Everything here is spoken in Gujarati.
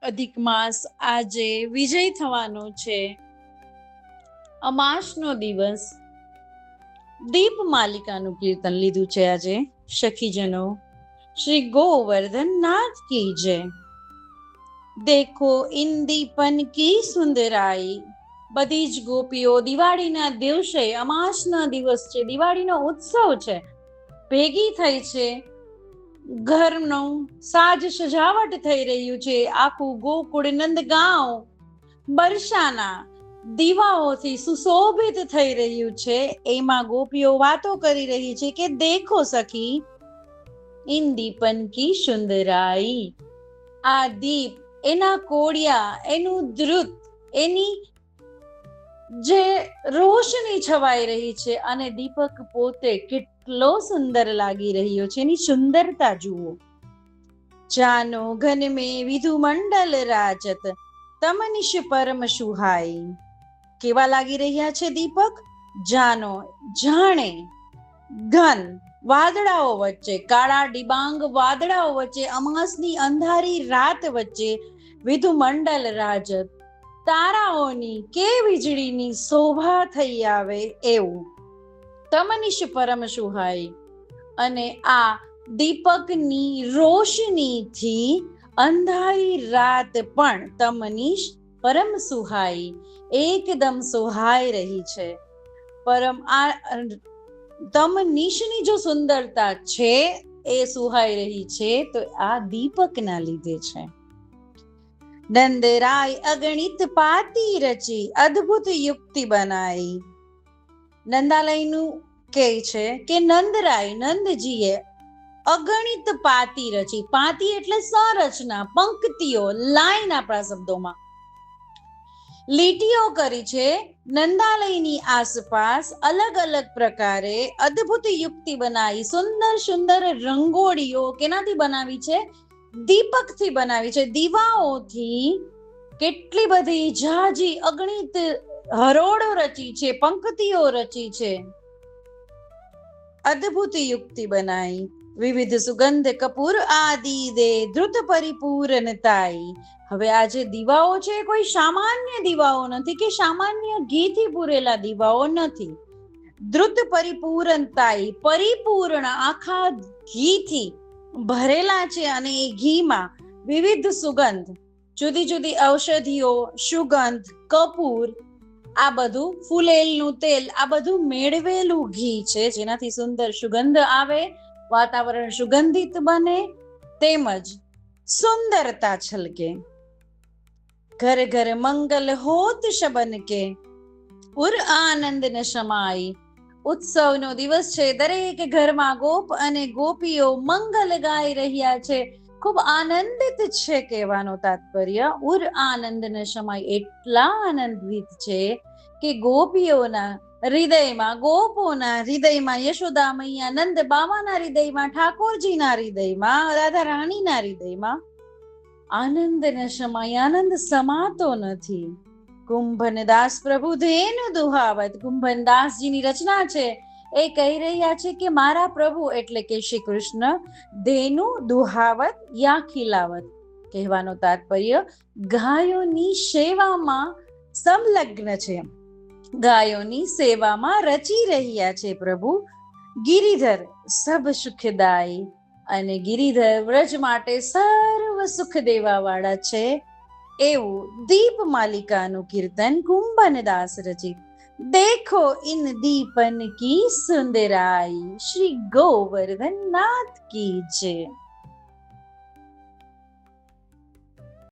અધિક માસ આજે વિજય થવાનો છે. અમાસનો દિવસ. દીપ માલિકાનું કીર્તન લીધું છે આજે સખીજનો. શ્રી ગોવર્ધન નાથ કી જય. દેખો ઇન દીપન કી સુંદરાઈ. બધી જ ગોપીઓ દિવાળીના દિવસે, અમાસના દિવસ છે, દિવાળીનો ઉત્સવ છે, ભેગી થઈ છે. ઘરનું સાજ સજાવટ થઈ રહ્યું છે. આખું ગોકુળ નંદગાંવ બરસાના દીવાઓથી સુશોભિત થઈ રહ્યું છે. એમાં ગોપીઓ વાતો કરી રહી છે કે દેખો સખી ઇન દીપન કી સુંદરાઈ. આ દીપ, એના કોડિયા, એનું ધ્રુત, એની જે રોશની છવાઈ રહી છે અને દીપક પોતે કેટલો સુંદર લાગી રહ્યો છે. એની સુંદરતા જુઓ. જાનો ઘન મેં વિધુ મંડલ રાજત તમનિશ પરમ સુહાઈ. કેવા લાગી રહ્યા છે દીપક? જાનો, જાણે, ઘન વાદળાઓ વચ્ચે, કાળા ડિબાંગ વાદળાઓ વચ્ચે, અમાસની અંધારી રાત વચ્ચે વિધુ મંડલ રાજત, તારાઓની કે વીજળીની શોભા થઈ આવે એવું. તમનિશ પરમ સુહાઈ. અને આ દીપકની રોશનીથી અંધારી રાત પણ તમનિશ પરમ સુહાઈ, એકદમ સુહાઈ રહી છે. પરમ આ તમનિશની જો સુંદરતા છે એ સુહાઈ રહી છે તો આ દીપકના લીધે છે. નંદરાય અગણિત પાતી રચી અદ્ભુત યુક્તિ બનાઈ. નંદાલયનું કહે છે કે નંદરાય, નંદજીએ અગણિત પાતી રચી. પાતી એટલે સંરચના, પંક્તિઓ, લાઈન, આપણા શબ્દોમાં લીટીઓ કરી છે. નંદાલયની આસપાસ અલગ અલગ પ્રકારે અદ્ભુત યુક્તિ બનાવી. સુંદર સુંદર રંગોળીઓ કેનાથી બનાવી છે? દીપકથી બનાવી છે. દીવાઓથી કેટલી બધી ઝાઝી અગણિત હરોળો રચી છે, પંક્તિઓ રચી છે, અદ્ભુત યુક્તિ બનાવી. વિવિધ સુગંધ કપૂર આદિ દે ધ્રુત પરિપૂર્ણતાઈ. હવે આ જે દીવાઓ છે કોઈ સામાન્ય દીવાઓ નથી કે સામાન્ય ઘીથી પૂરેલા દીવાઓ નથી. ધ્રુત પરિપૂર્ણતાઈ, પરિપૂર્ણ આખા ઘીથી ભરેલા છે અને એ ઘીમાં વિવિધ સુગંધ, જુદી જુદી ઔષધિઓ, સુગંધ, કપૂર, આ બધું ફૂલેલનું તેલ, આ બધું મેળવેલું ઘી છે જેનાથી સુંદર સુગંધ આવે, વાતાવરણ સુગંધિત બને, તેમજ સુંદરતા છલકે. ઘર ઘર મંગલ હોત શબન કે ઉર આનંદ ન સમાઈ. ઉત્સવનો દિવસ છે, દરેક ઘરમાં ગોપ અને ગોપીઓ મંગલ ગાઈ રહ્યા છે, ખૂબ આનંદિત છે. કહેવાનો તાત્પર્ય ઉર આનંદ ન સમાય, એટલા આનંદિત છે કે ગોપીઓના હૃદયમાં, ગોપોના હૃદયમાં, યશોદા મૈયા, નંદ બાવાના હૃદયમાં, ઠાકોરજીના હૃદયમાં, રાધા રાણીના હૃદયમાં આનંદ ન સમાય, આનંદ સમાતો નથી. કુંભનદાસ પ્રભુ ધેનુ દુહાવત. કુંભનદાસજીની રચના છે એ કહી રહ્યા છે કે મારા પ્રભુ એટલે કે શ્રી કૃષ્ણ ધેનુ દુહાવત યા ખીલાવત. કહેવાનો તાત્પર્ય ગાયોની સેવામાં સંલગ્ન છે, ગાયોની સેવામાં રચી રહ્યા છે પ્રભુ. ગિરિધર સબ સુખદાયી. અને ગિરિધર વ્રજ માટે સર્વ સુખ દેવા વાળા છે એવું દીપ માલિકાનું કીર્તન કુંભનદાસ રચિત. દેખો ઇન દીપન કી સુંદરાઈ. શ્રી ગોવર્ધન નાથ કી જય.